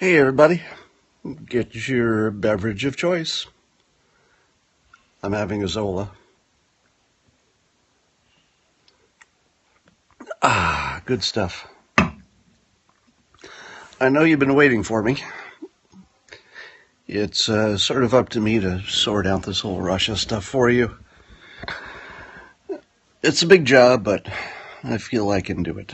Hey everybody, get your beverage of choice. I'm having a Zola. Good stuff. I know you've been waiting for me. It's sort of up to me to sort out this whole Russia stuff for you. It's a big job, but I feel I can do it.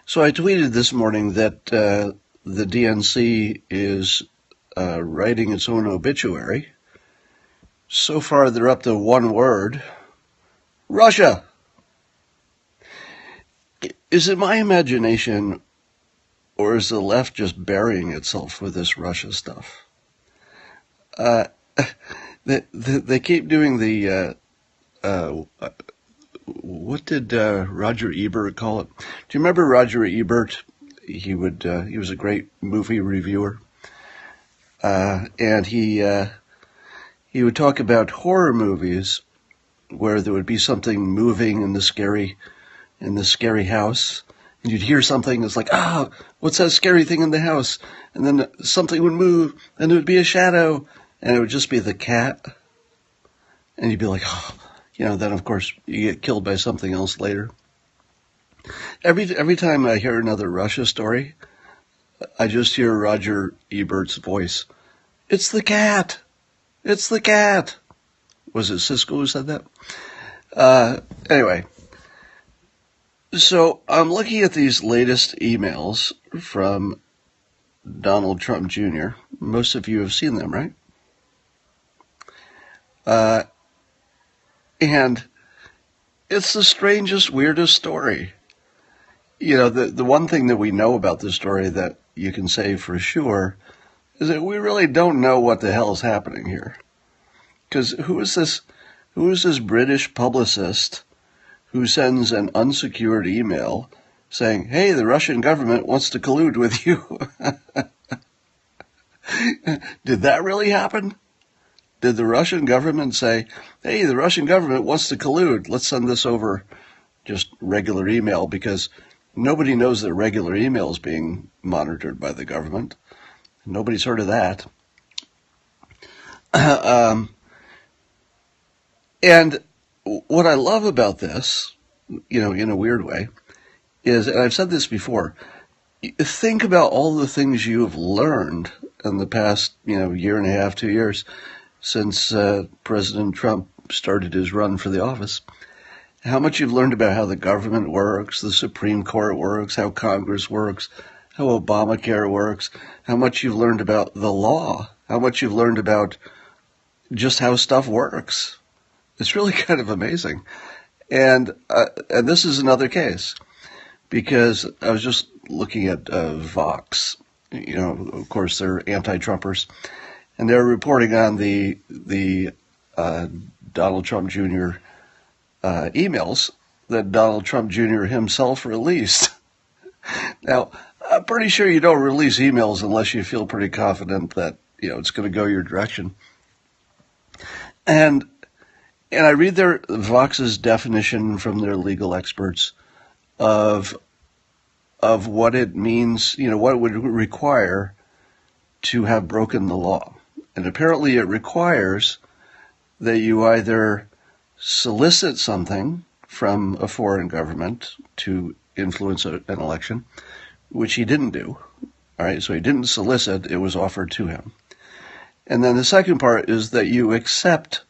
So I tweeted this morning that the DNC is writing its own obituary. So far, they're up to one word: Russia. Is it my imagination, or is the left just burying itself with this Russia stuff? They keep doing the what did Roger Ebert call it? Do you remember Roger Ebert? He was a great movie reviewer, and he would talk about horror movies where there would be something moving in the scary house, and you'd hear something. It's like, what's that scary thing in the house? And then something would move, and it would be a shadow, and it would just be the cat, and you'd be like, then of course you get killed by something else later. Every time I hear another Russia story, I just hear Roger Ebert's voice. It's the cat. It's the cat. Was it Siskel who said that? Anyway. So I'm looking at these latest emails from Donald Trump Jr. Most of you have seen them, right? And it's the strangest, weirdest story. The one thing that we know about this story that you can say for sure is that we really don't know what the hell is happening here. Because who is this British publicist who sends an unsecured email saying, hey, the Russian government wants to collude with you? Did that really happen? Did the Russian government say, hey, the Russian government wants to collude, let's send this over just regular email, because nobody knows that regular email is being monitored by the government. Nobody's heard of that. And what I love about this, in a weird way, is, and I've said this before, think about all the things you have learned in the past, year and a half, 2 years, since President Trump started his run for the office. How much you've learned about how the government works, the Supreme Court works, how Congress works, how Obamacare works, how much you've learned about the law, how much you've learned about just how stuff works. It's really kind of amazing. And this is another case, because I was just looking at Vox. Of course, they're anti-Trumpers, and they're reporting on the Donald Trump Jr. Emails that Donald Trump Jr. himself released. Now, I'm pretty sure you don't release emails unless you feel pretty confident that it's going to go your direction. And I read their Vox's definition from their legal experts of what it means, what it would require to have broken the law. And apparently it requires that you either solicit something from a foreign government to influence an election, which he didn't do. All right, so he didn't solicit, it was offered to him. And then the second part is that you accept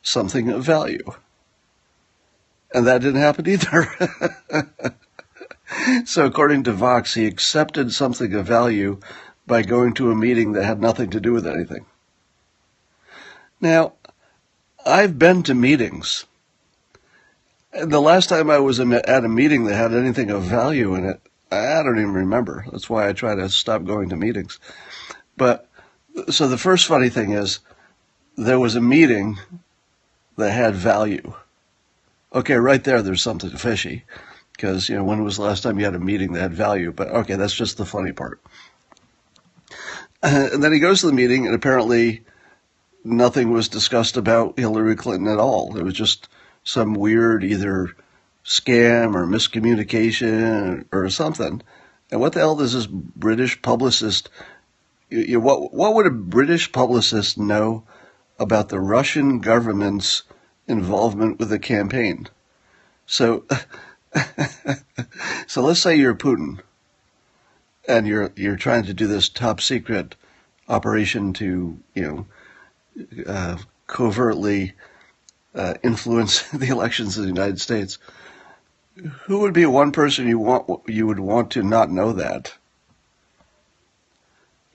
something of value. And that didn't happen either. So according to Vox, he accepted something of value by going to a meeting that had nothing to do with anything. Now, I've been to meetings. And the last time I was at a meeting that had anything of value in it, I don't even remember. That's why I try to stop going to meetings. But, so the first funny thing is, there was a meeting that had value. Okay, right there's something fishy. Because, when was the last time you had a meeting that had value? But, okay, that's just the funny part. And then he goes to the meeting, and apparently nothing was discussed about Hillary Clinton at all. It was just some weird either scam or miscommunication or something. And what the hell does this British publicist? What would a British publicist know about the Russian government's involvement with the campaign? So, so let's say you're Putin, and you're trying to do this top secret operation to covertly influence the elections in the United States. Who would be one person you would want to not know that?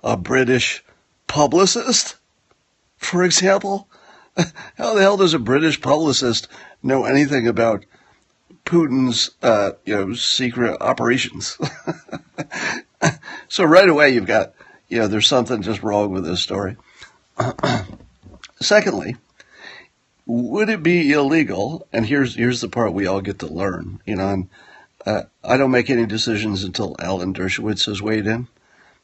A British publicist, for example? How the hell does a British publicist know anything about Putin's secret operations? So right away you've got there's something just wrong with this story. Secondly, would it be illegal? And here's the part we all get to learn. I don't make any decisions until Alan Dershowitz has weighed in,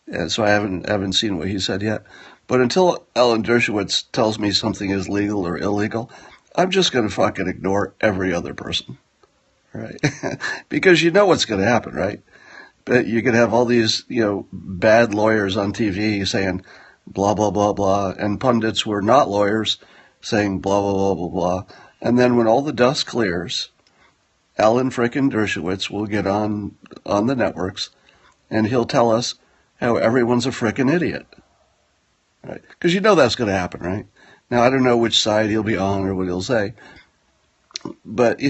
and so I haven't seen what he said yet. But until Alan Dershowitz tells me something is legal or illegal, I'm just going to fucking ignore every other person, right? Because you know what's going to happen, right? But you could have all these bad lawyers on TV saying blah blah blah blah, and pundits who are not lawyers saying blah, blah, blah, blah, blah. And then when all the dust clears, Alan frickin' Dershowitz will get on the networks and he'll tell us how everyone's a frickin' idiot. Right? Because that's going to happen, right? Now, I don't know which side he'll be on or what he'll say. But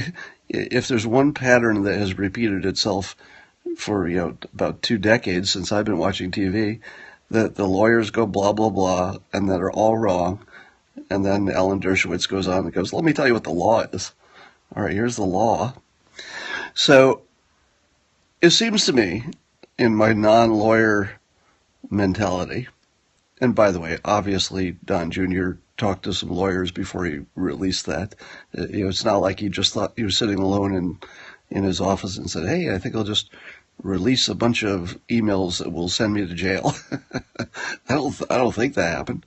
if there's one pattern that has repeated itself for, about 2 decades since I've been watching TV, that the lawyers go blah, blah, blah, and that are all wrong. And then Alan Dershowitz goes on and goes, let me tell you what the law is. All right, here's the law. So it seems to me, in my non-lawyer mentality, and by the way, obviously Don Jr. talked to some lawyers before he released that. It's not like he just thought he was sitting alone in his office and said, hey, I think I'll just release a bunch of emails that will send me to jail. I don't think that happened.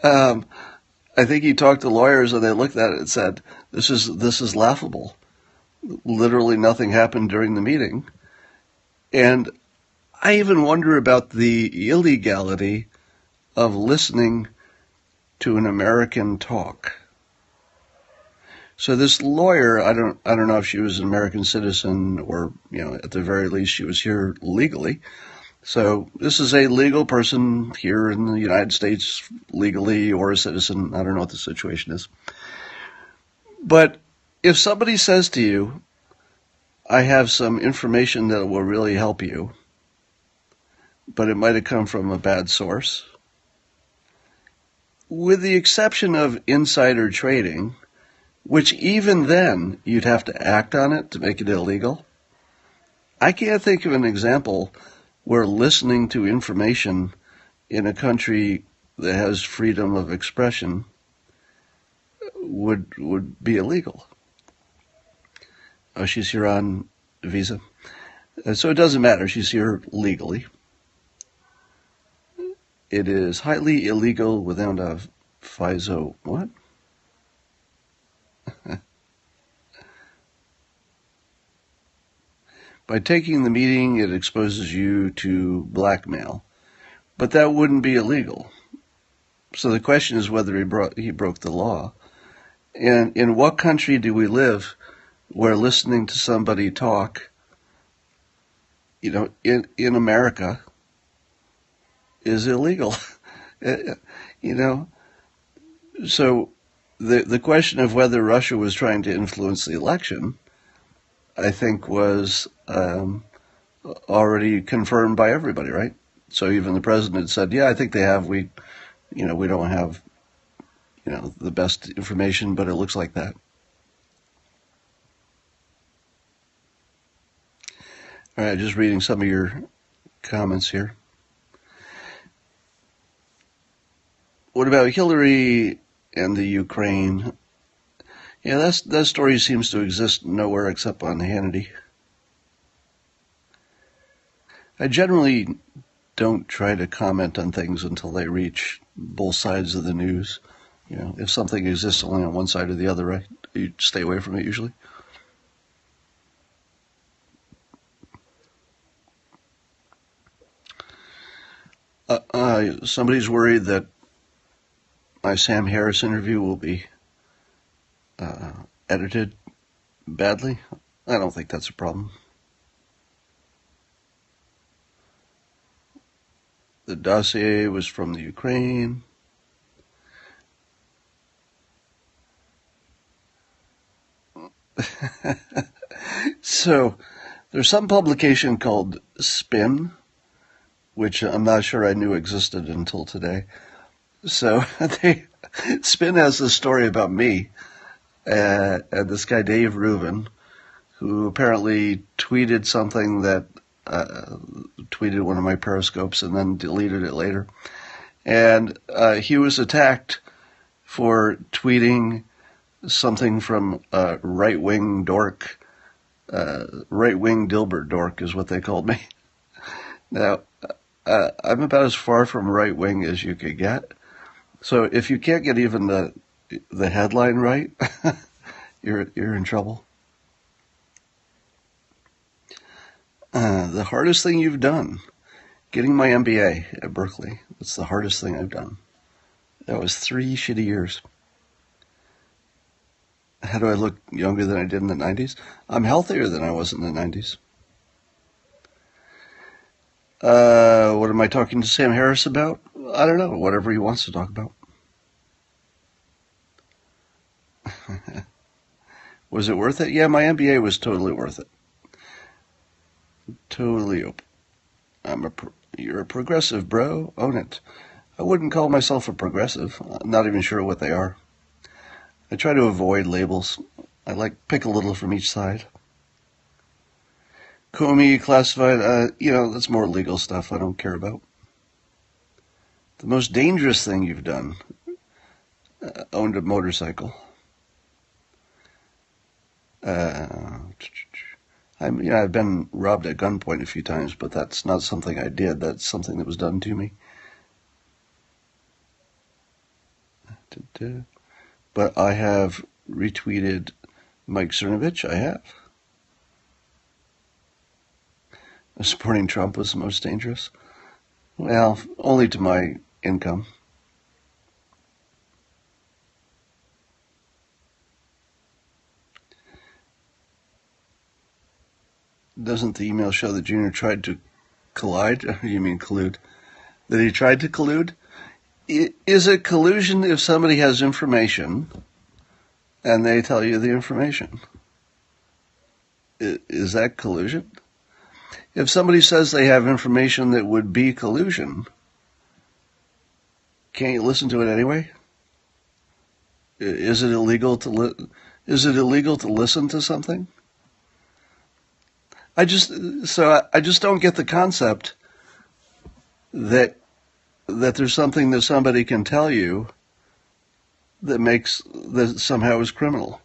I think he talked to lawyers and they looked at it and said, this is laughable. Literally nothing happened during the meeting. And I even wonder about the illegality of listening to an American talk. So this lawyer, I don't know if she was an American citizen or, at the very least she was here legally. So this is a legal person here in the United States legally, or a citizen. I don't know what the situation is. But if somebody says to you, I have some information that will really help you, but it might have come from a bad source, with the exception of insider trading, which even then you'd have to act on it to make it illegal, I can't think of an example where listening to information in a country that has freedom of expression would be illegal. Oh, she's here on visa. So it doesn't matter. She's here legally. It is highly illegal without a FISA. What? By taking the meeting, it exposes you to blackmail. But that wouldn't be illegal. So the question is whether he broke the law. And in what country do we live where listening to somebody talk, in America, is illegal? So the question of whether Russia was trying to influence the election, I think, was already confirmed by everybody, right? So even the president said, yeah, I think they have. We don't have, the best information, but it looks like that. All right, just reading some of your comments here. What about Hillary and the Ukraine? Yeah, that story seems to exist nowhere except on Hannity. I generally don't try to comment on things until they reach both sides of the news. If something exists only on one side or the other, you stay away from it usually. Somebody's worried that my Sam Harris interview will be edited badly. I don't think that's a problem. The dossier was from the Ukraine. So there's some publication called Spin, which I'm not sure I knew existed until today. So Spin has this story about me and this guy Dave Rubin, who apparently tweeted something that tweeted one of my periscopes and then deleted it later. And he was attacked for tweeting something from right-wing dork. Right-wing Dilbert dork is what they called me. Now, I'm about as far from right-wing as you could get. So if you can't get even the headline right, you're in trouble. The hardest thing you've done, getting my MBA at Berkeley. That's the hardest thing I've done. That was 3 shitty years. How do I look younger than I did in the 90s? I'm healthier than I was in the 90s. What am I talking to Sam Harris about? I don't know. Whatever he wants to talk about. Was it worth it? Yeah, my MBA was totally worth it. Totally open. You're a progressive, bro. Own it. I wouldn't call myself a progressive. I'm not even sure what they are. I try to avoid labels. I pick a little from each side. Comey, classified, that's more legal stuff I don't care about. The most dangerous thing you've done, owned a motorcycle. I've been robbed at gunpoint a few times, but that's not something I did. That's something that was done to me. But I have retweeted Mike Cernovich. I have. Supporting Trump was the most dangerous. Well, only to my income. Doesn't the email show that Junior tried to collide? You mean collude? That he tried to collude? Is it collusion if somebody has information and they tell you the information? Is that collusion? If somebody says they have information that would be collusion, can't you listen to it anyway? Is it illegal to listen to something? I just don't get the concept that there's something that somebody can tell you that somehow is criminal.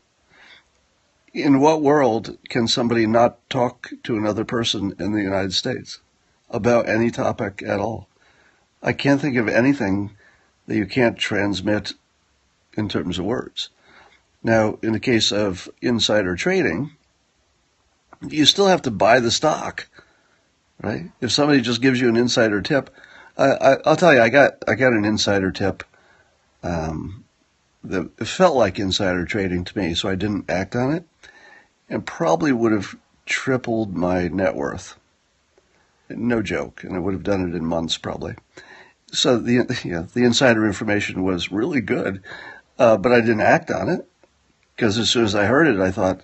In what world can somebody not talk to another person in the United States about any topic at all? I can't think of anything that you can't transmit in terms of words. Now, in the case of insider trading, you still have to buy the stock, right? If somebody just gives you an insider tip, I'll tell you, I got an insider tip that felt like insider trading to me, so I didn't act on it, and probably would have tripled my net worth. No joke, and I would have done it in months probably. So the insider information was really good, but I didn't act on it because as soon as I heard it, I thought,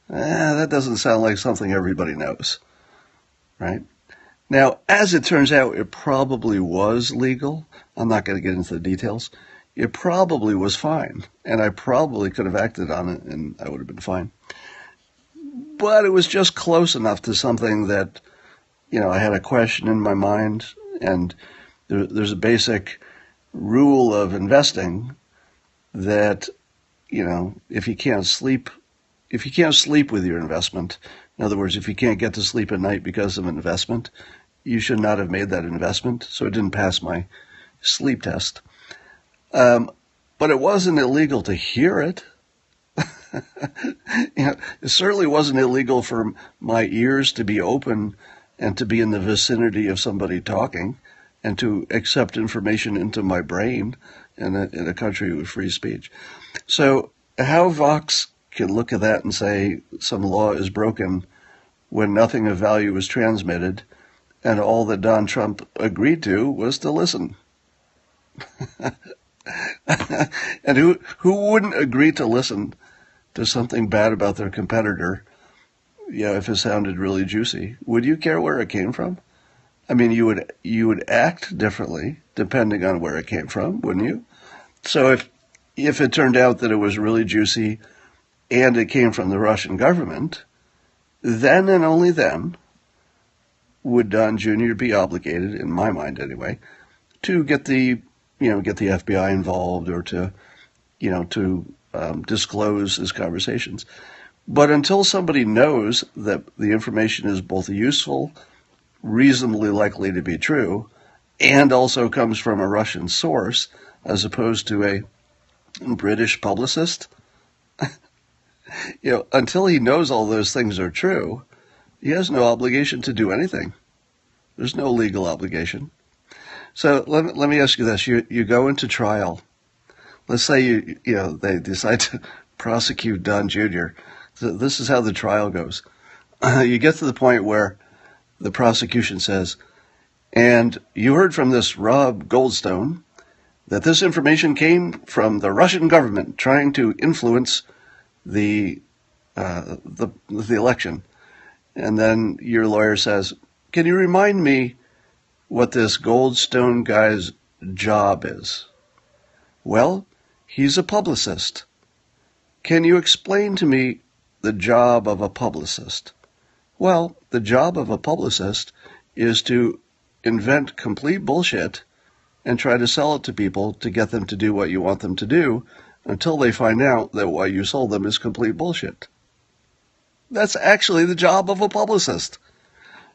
that doesn't sound like something everybody knows, right? Now, as it turns out, it probably was legal. I'm not going to get into the details. It probably was fine, and I probably could have acted on it, and I would have been fine. But it was just close enough to something that, I had a question in my mind, and there's a basic rule of investing that, if you can't sleep with your investment, in other words, if you can't get to sleep at night because of an investment, you should not have made that investment. So it didn't pass my sleep test. But it wasn't illegal to hear it. It certainly wasn't illegal for my ears to be open and to be in the vicinity of somebody talking and to accept information into my brain in a country with free speech. So how Vox can look at that and say some law is broken when nothing of value was transmitted and all that Don Trump agreed to was to listen? And who wouldn't agree to listen to something bad about their competitor, if it sounded really juicy? Would you care where it came from? I mean, you would act differently depending on where it came from, wouldn't you? So if it turned out that it was really juicy and it came from the Russian government, then and only then would Don Jr. be obligated, in my mind anyway, to get the FBI involved or to disclose his conversations. But until somebody knows that the information is both useful, reasonably likely to be true, and also comes from a Russian source as opposed to a British publicist, until he knows all those things are true, he has no obligation to do anything. There's no legal obligation. So let me ask you this. You go into trial. Let's say they decide to prosecute Don Jr. So this is how the trial goes. You get to the point where the prosecution says, and you heard from this Rob Goldstone that this information came from the Russian government trying to influence the election. And then your lawyer says, can you remind me what this Goldstone guy's job is? Well, he's a publicist. Can you explain to me the job of a publicist? Well, the job of a publicist is to invent complete bullshit and try to sell it to people to get them to do what you want them to do until they find out that what you sold them is complete bullshit. That's actually the job of a publicist.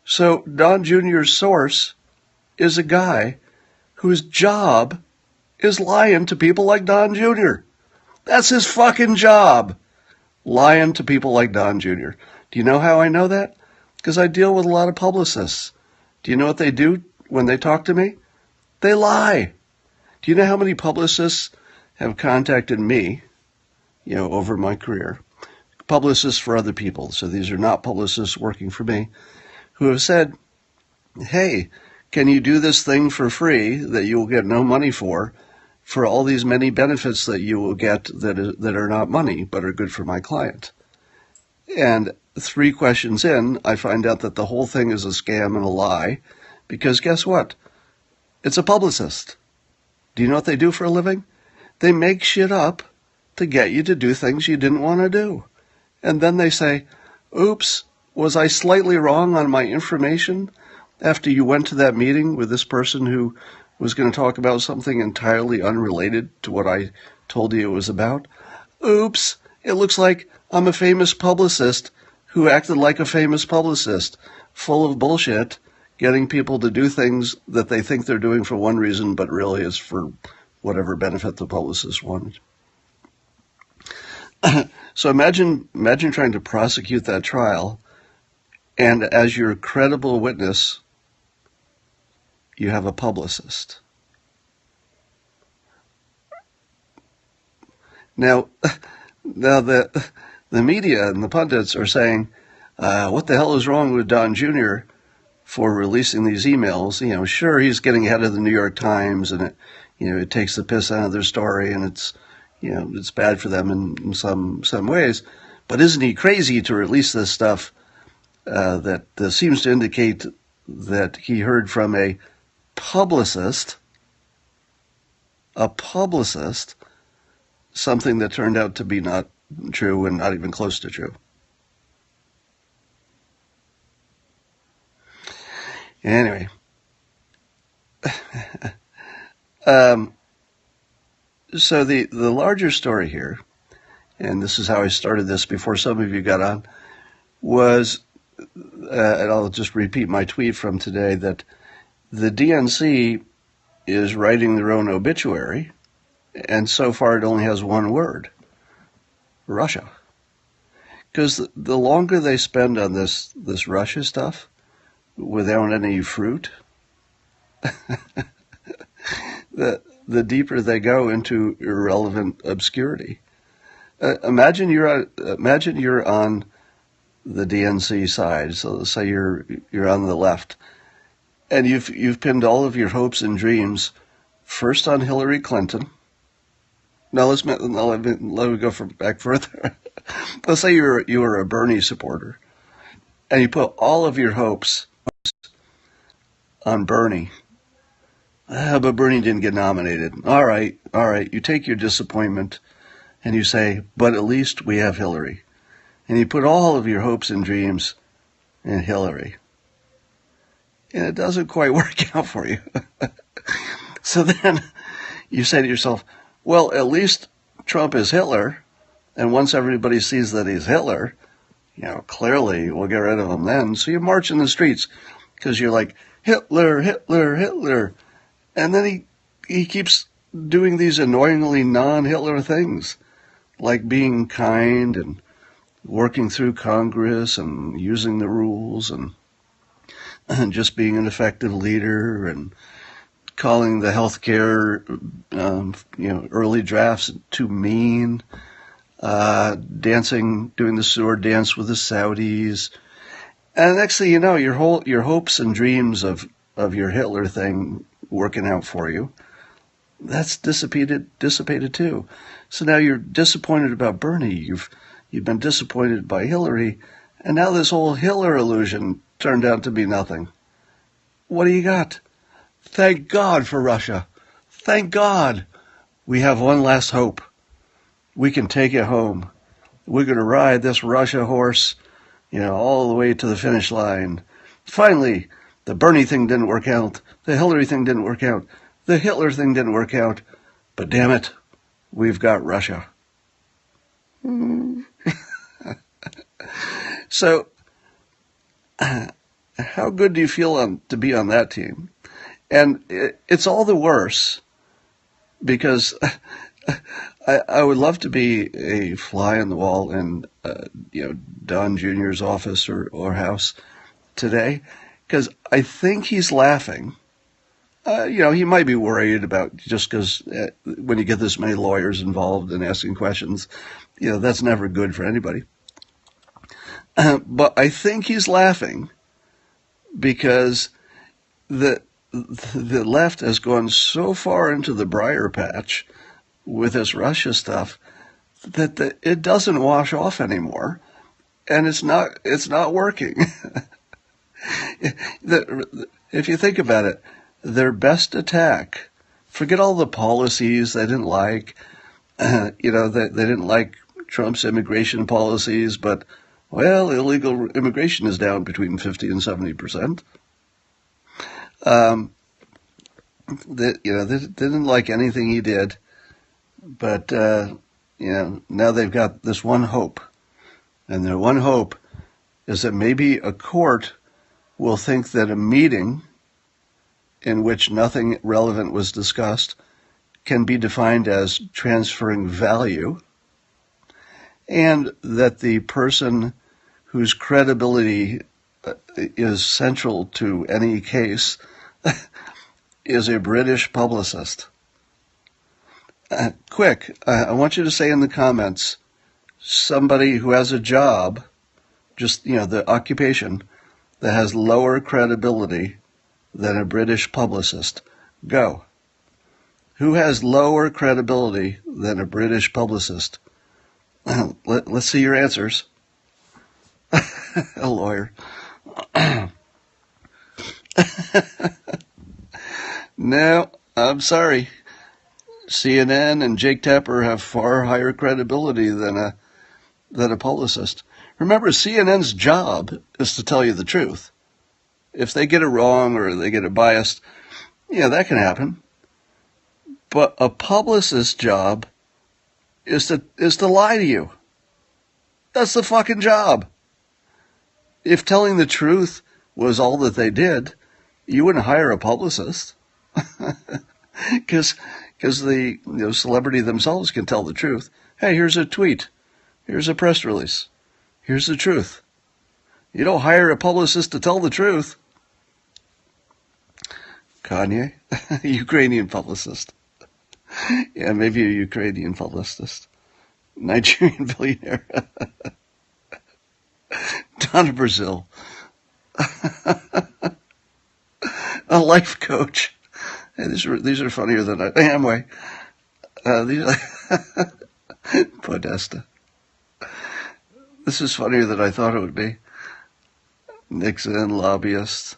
So Don Jr.'s source is a guy whose job is lying to people like Don Jr. That's his fucking job, lying to people like Don Jr. Do you know how I know that? Because I deal with a lot of publicists. Do you know what they do when they talk to me? They lie. Do you know how many publicists have contacted me, over my career? Publicists for other people. So these are not publicists working for me, who have said, hey, can you do this thing for free that you will get no money for all these many benefits that you will get that are not money but are good for my client? And 3 questions in, I find out that the whole thing is a scam and a lie, because guess what? It's a publicist. Do you know what they do for a living? They make shit up to get you to do things you didn't want to do. And then they say, oops, was I slightly wrong on my information after you went to that meeting with this person who was going to talk about something entirely unrelated to what I told you it was about? Oops, it looks like I'm a famous publicist who acted like a famous publicist, full of bullshit, getting people to do things that they think they're doing for one reason, but really is for whatever benefit the publicist wanted. So imagine trying to prosecute that trial, and as your credible witness, you have a publicist. Now the media and the pundits are saying, what the hell is wrong with Don Jr. for releasing these emails? Sure, he's getting ahead of the New York Times, and it takes the piss out of their story, and it's bad for them in some ways. But isn't he crazy to release this stuff that seems to indicate that he heard from a publicist, something that turned out to be not true and not even close to true? Anyway, so the larger story here, and this is how I started this before some of you got on, was, and I'll just repeat my tweet from today, that the DNC is writing their own obituary, and so far it only has one word: Russia. Because the longer they spend on this Russia stuff without any fruit, the deeper they go into irrelevant obscurity. Imagine you're on the DNC side. So let's say you're on the left, and you've pinned all of your hopes and dreams first on Hillary Clinton. Now let me go back further. Let's say you were a Bernie supporter, and you put all of your hopes on Bernie. But Bernie didn't get nominated. All right. You take your disappointment and you say, but at least we have Hillary. And you put all of your hopes and dreams in Hillary. And it doesn't quite work out for you. So then you say to yourself, well, at least Trump is Hitler. And once everybody sees that he's Hitler, clearly we'll get rid of him then. So you march in the streets because you're like, Hitler, Hitler, Hitler. And then he keeps doing these annoyingly non-Hitler things, like being kind and working through Congress and using the rules and just being an effective leader and calling the healthcare, early drafts too mean, doing the sword dance with the Saudis. And next thing you know, your hopes and dreams of your Hitler thing working out for you, that's dissipated too. So now you're disappointed about Bernie. You've been disappointed by Hillary, and now this whole Hitler illusion turned out to be nothing. What do you got? Thank God for Russia. Thank God we have one last hope. We can take it home. We're going to ride this Russia horse, all the way to the finish line. Finally, the Bernie thing didn't work out. The Hillary thing didn't work out. The Hitler thing didn't work out. But damn it, we've got Russia. So, how good do you feel to be on that team? And it's all the worse because I would love to be a fly on the wall in Don Jr.'s office or house today, because I think he's laughing. He might be worried about just because when you get this many lawyers involved and asking questions, that's never good for anybody. But I think he's laughing because the left has gone so far into the briar patch with this Russia stuff that it doesn't wash off anymore, and it's not working. If you think about it, their best attack, forget all the policies they didn't like, they didn't like Trump's immigration policies, but, well, illegal immigration is down between 50 and 70%. They didn't like anything he did, but, now they've got this one hope, and their one hope is that maybe a court will think that a meeting in which nothing relevant was discussed can be defined as transferring value, and that the person whose credibility is central to any case is a British publicist. Quick, I want you to say in the comments, somebody who has a job, just, the occupation, that has lower credibility than a British publicist. Go. Who has lower credibility than a British publicist? Let's see your answers. A lawyer. No, I'm sorry. CNN and Jake Tapper have far higher credibility than a publicist. Remember, CNN's job is to tell you the truth. If they get it wrong or they get it biased, that can happen. But a publicist's job is to lie to you. That's the fucking job. If telling the truth was all that they did, you wouldn't hire a publicist. Because the celebrity themselves can tell the truth. Hey, here's a tweet. Here's a press release. Here's the truth. You don't hire a publicist to tell the truth. Kanye, Ukrainian publicist. Yeah, maybe a Ukrainian publicist. Nigerian billionaire. Donna Brazil. A life coach. Hey, these are funnier than I. Amway. Podesta. This is funnier than I thought it would be. Nixon, lobbyist,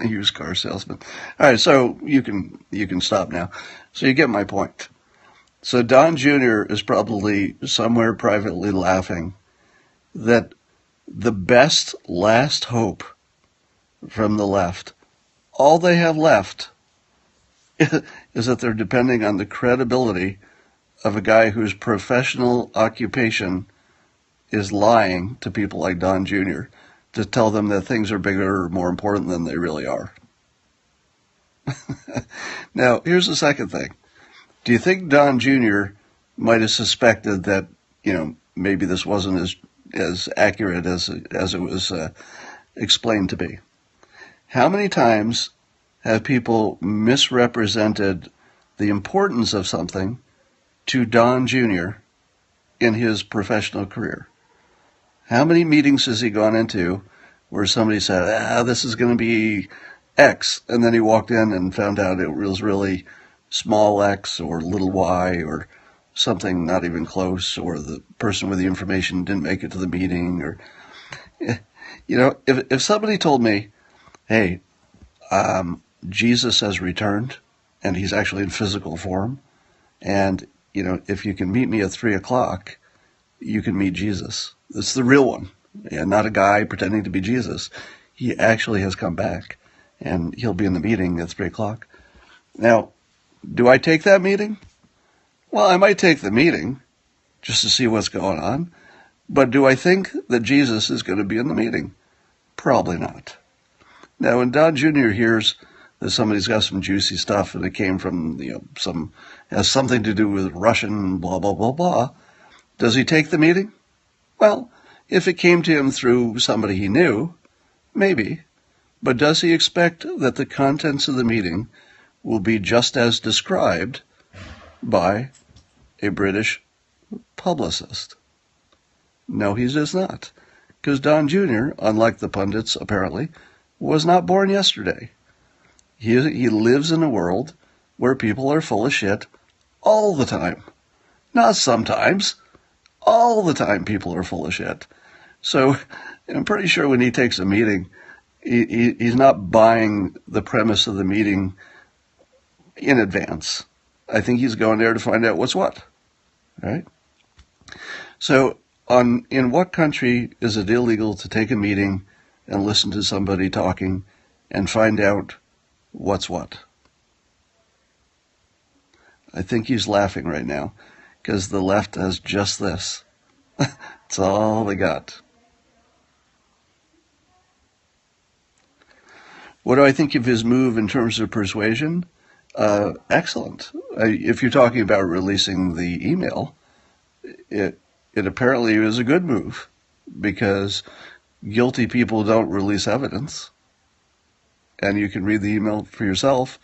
used car salesman. All right, so you can stop now. So you get my point. So Don Jr. is probably somewhere privately laughing that the best last hope from the left, all they have left is that they're depending on the credibility of a guy whose professional occupation is lying to people like Don Jr. to tell them that things are bigger or more important than they really are. Now, here's the second thing. Do you think Don Jr. might have suspected that, maybe this wasn't as accurate as it was explained to be? How many times have people misrepresented the importance of something to Don Jr. in his professional career? How many meetings has he gone into where somebody said, this is going to be X, and then he walked in and found out it was really small x or little y or something not even close, or the person with the information didn't make it to the meeting, or, if somebody told me, hey, Jesus has returned and he's actually in physical form, and, if you can meet me at 3:00, you can meet Jesus. It's the real one, and not a guy pretending to be Jesus. He actually has come back, and he'll be in the meeting at 3:00. Now, do I take that meeting? Well, I might take the meeting just to see what's going on, but do I think that Jesus is going to be in the meeting? Probably not. Now, when Don Jr. hears that somebody's got some juicy stuff and it came from, has something to do with Russian, blah, blah, blah, blah, does he take the meeting? Well, if it came to him through somebody he knew, maybe. But does he expect that the contents of the meeting will be just as described by a British publicist? No, he does not. Because Don Jr., unlike the pundits apparently, was not born yesterday. He lives in a world where people are full of shit all the time. Not sometimes. All the time people are full of shit. So I'm pretty sure when he takes a meeting, he's not buying the premise of the meeting in advance. I think he's going there to find out what's what, right? So in what country is it illegal to take a meeting and listen to somebody talking and find out what's what? I think he's laughing right now because the left has just this. That's all they got. What do I think of his move in terms of persuasion? Excellent. If you're talking about releasing the email, it apparently was a good move, because guilty people don't release evidence. And you can read the email for yourself,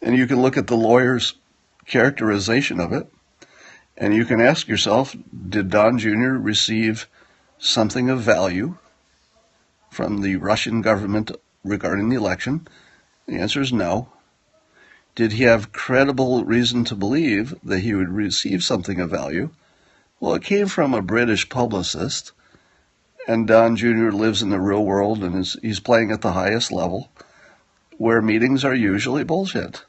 and you can look at the lawyer's characterization of it, and you can ask yourself, did Don Jr. receive something of value from the Russian government regarding the election? The answer is no. Did he have credible reason to believe that he would receive something of value? Well, it came from a British publicist, and Don Jr. lives in the real world, and he's playing at the highest level, where meetings are usually bullshit.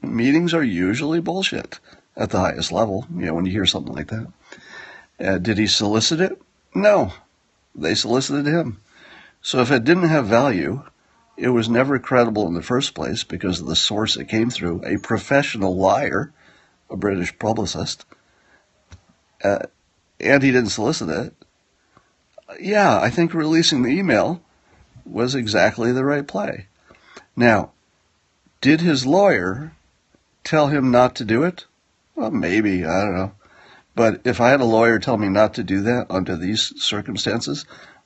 Meetings are usually bullshit at the highest level, when you hear something like that. Did he solicit it? No. They solicited him. So if it didn't have value, it was never credible in the first place because of the source it came through, a professional liar, a British publicist, and he didn't solicit it. Yeah, I think releasing the email was exactly the right play. Now, did his lawyer tell him not to do it? Well, maybe, I don't know. But if I had a lawyer tell me not to do that under these circumstances,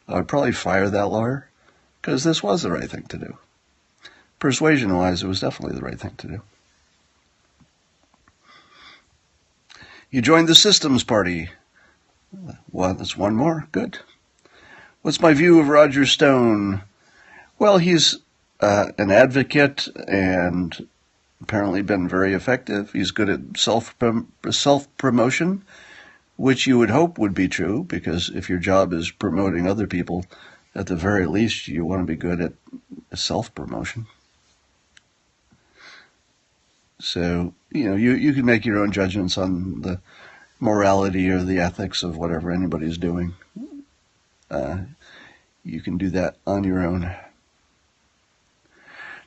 I would probably fire that lawyer, because this was the right thing to do. persuasion-wise, it was definitely the right thing to do. You joined the Systems Party. Well, that's one more. Good. What's my view of Roger Stone? Well, he's an advocate and apparently been very effective. He's good at self-promotion, which you would hope would be true, because if your job is promoting other people, at the very least, you want to be good at self-promotion. So, you can make your own judgments on the morality or the ethics of whatever anybody's doing. You can do that on your own.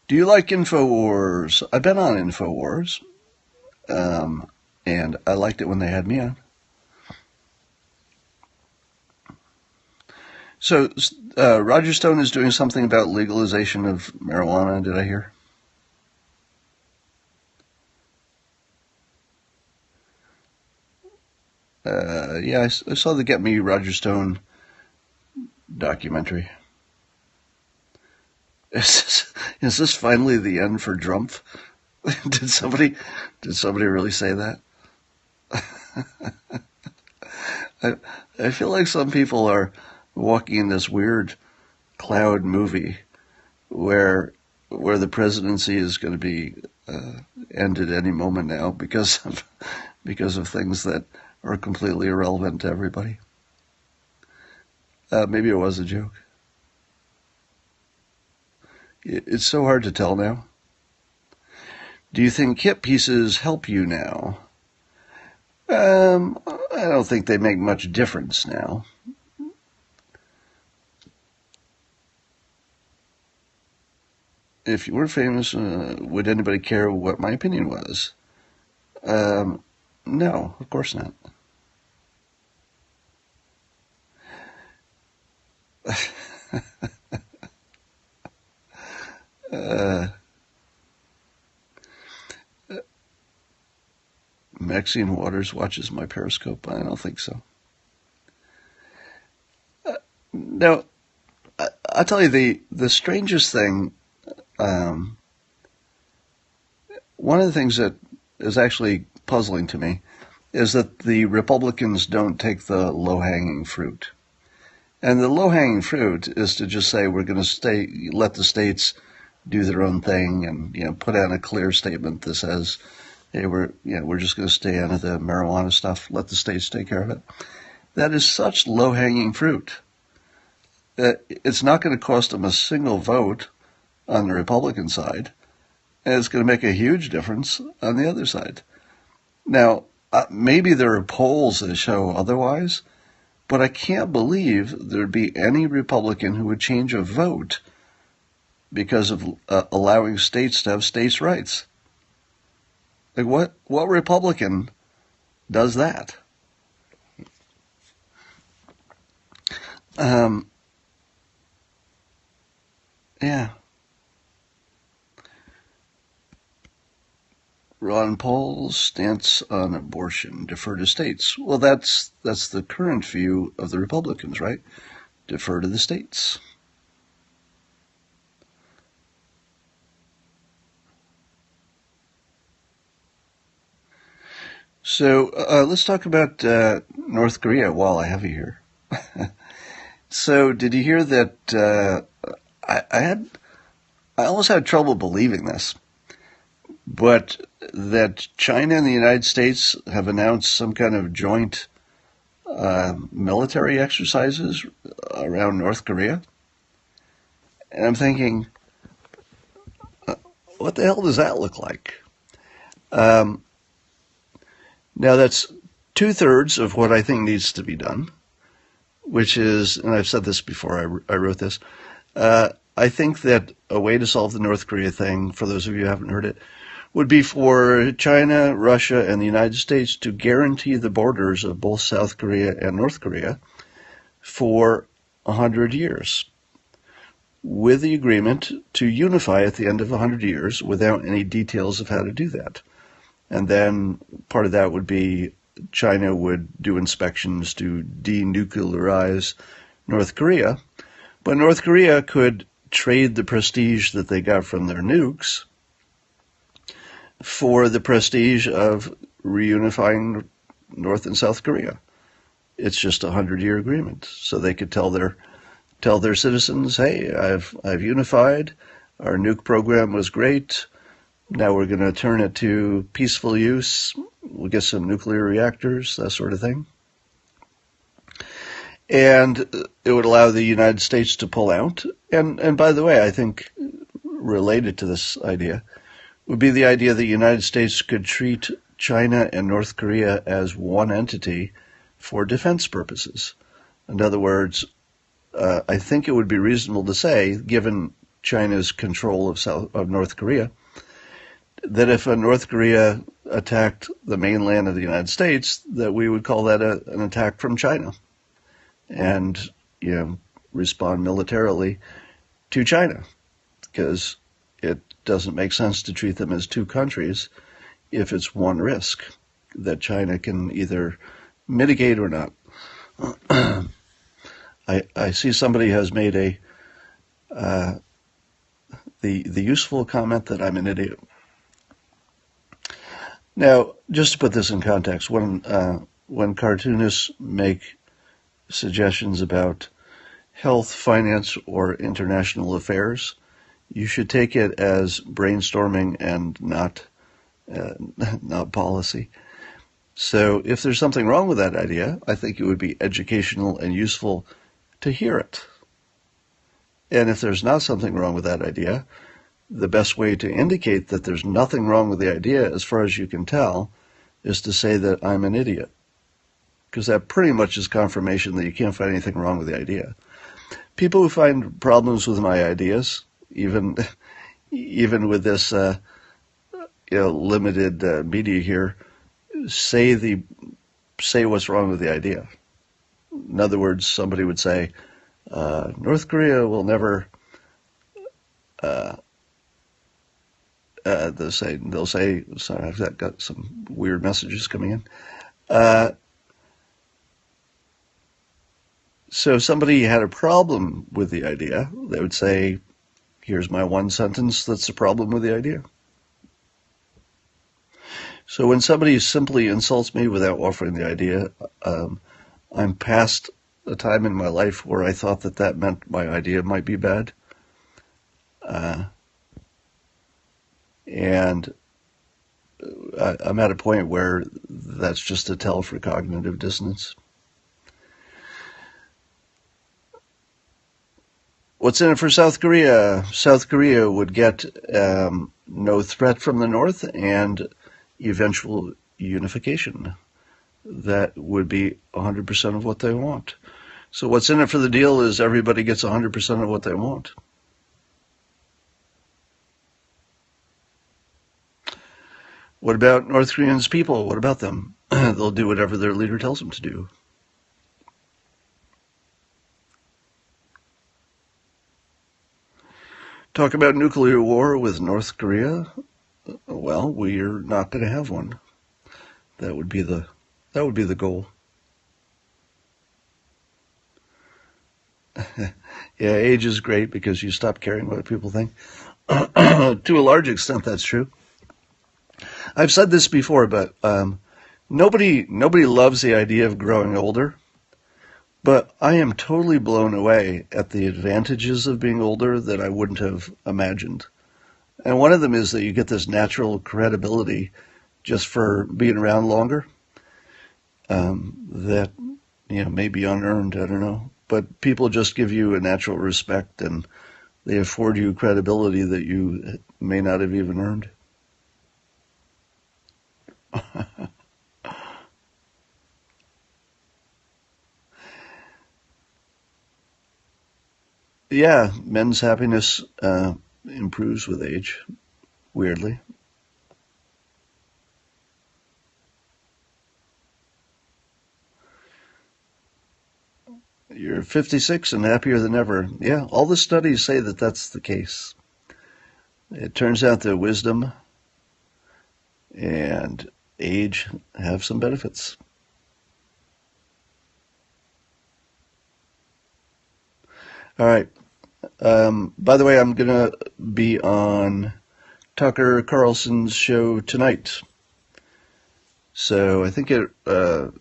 Do you like InfoWars? I've been on InfoWars, and I liked it when they had me on. So, Roger Stone is doing something about legalization of marijuana, did I hear? Yeah, I saw the Get Me Roger Stone documentary. Is this finally the end for Trump? Did somebody really say that? I feel like some people are walking in this weird cloud movie where the presidency is going to be ended any moment now because of things that are completely irrelevant to everybody. Maybe it was a joke. It's so hard to tell now. Do you think hit pieces help you now? I don't think they make much difference now. If you were famous, would anybody care what my opinion was? No, of course not. Maxine Waters watches my Periscope. I don't think so. Now, I'll tell you the strangest thing. One of the things that is actually puzzling to me is that the Republicans don't take the low-hanging fruit. And the low-hanging fruit is to just say we're going to let the states do their own thing, and put out a clear statement that says, hey, we're just going to stay out of the marijuana stuff. Let the states take care of it. That is such low-hanging fruit. It's not going to cost them a single vote on the Republican side, and it's going to make a huge difference on the other side. Now, maybe there are polls that show otherwise, but I can't believe there'd be any Republican who would change a vote because of allowing states to have states' rights. Like, what Republican does that? Yeah. Ron Paul's stance on abortion, defer to states. Well, that's the current view of the Republicans, right? Defer to the states. So let's talk about North Korea while I have you here. So did you hear that I almost had trouble believing this, but that China and the United States have announced some kind of joint military exercises around North Korea? And I'm thinking, what the hell does that look like? Now, that's 2/3 of what I think needs to be done, which is, and I've said this before, I wrote this, I think that a way to solve the North Korea thing, for those of you who haven't heard it, would be for China, Russia, and the United States to guarantee the borders of both South Korea and North Korea for 100 years, with the agreement to unify at the end of 100 years without any details of how to do that. And then part of that would be China would do inspections to denuclearize North Korea, but North Korea could trade the prestige that they got from their nukes for the prestige of reunifying North and South Korea. It's just a 100-year agreement, so they could tell their citizens, "Hey, I've unified. Our nuke program was great. Now we're going to turn it to peaceful use. We'll get some nuclear reactors, that sort of thing." And it would allow the United States to pull out. And by the way, I think related to this idea would be the idea that the United States could treat China and North Korea as one entity for defense purposes. In other words, I think it would be reasonable to say, given China's control of North Korea, that if North Korea attacked the mainland of the United States, that we would call that an attack from China, and respond militarily to China, because it doesn't make sense to treat them as two countries if it's one risk that China can either mitigate or not. I see somebody has made the useful comment that I'm an idiot. Now, just to put this in context, when cartoonists make suggestions about health, finance, or international affairs, you should take it as brainstorming and not policy. So if there's something wrong with that idea, I think it would be educational and useful to hear it. And if there's not something wrong with that idea, the best way to indicate that there's nothing wrong with the idea, as far as you can tell, is to say that I'm an idiot. Because that pretty much is confirmation that you can't find anything wrong with the idea. People who find problems with my ideas, even with this limited media here, say what's wrong with the idea. In other words, somebody would say, North Korea will never. They'll say. Sorry, I've got some weird messages coming in. So if somebody had a problem with the idea, they would say, "Here's my one sentence that's the problem with the idea." So when somebody simply insults me without offering the idea, I'm past a time in my life where I thought that meant my idea might be bad. And I'm at a point where that's just a tell for cognitive dissonance. What's in it for South Korea? South Korea would get no threat from the North and eventual unification. That would be 100% of what they want. So what's in it for the deal is everybody gets 100% of what they want. What about North Koreans' people? What about them? They'll do whatever their leader tells them to do. Talk about nuclear war with North Korea? Well, we're not going to have one. That would be the goal. Yeah, age is great because you stop caring what people think. To a large extent, that's true. I've said this before, but nobody loves the idea of growing older. But I am totally blown away at the advantages of being older that I wouldn't have imagined. And one of them is that you get this natural credibility just for being around longer. That may be unearned, I don't know. But people just give you a natural respect, and they afford you credibility that you may not have even earned. Yeah, men's happiness improves with age, weirdly. You're 56 and happier than ever. Yeah, all the studies say that that's the case. It turns out that wisdom and age have some benefits. All right. By the way, I'm going to be on Tucker Carlson's show tonight. So I think it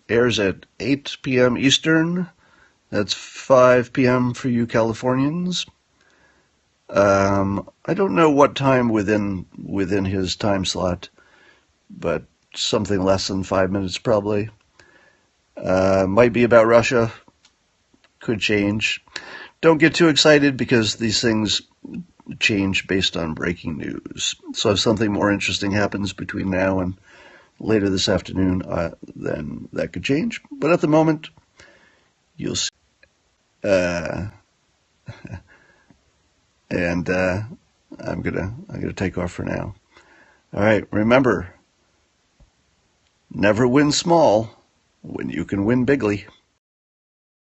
airs at 8 p.m. Eastern. That's 5 p.m. for you Californians. I don't know what time within his time slot, but something less than 5 minutes probably. Might be about Russia. Could change. Don't get too excited because these things change based on breaking news. So if something more interesting happens between now and later this afternoon, then that could change. But at the moment, you'll see. And I'm gonna take off for now. All right, remember, never win small when you can win bigly.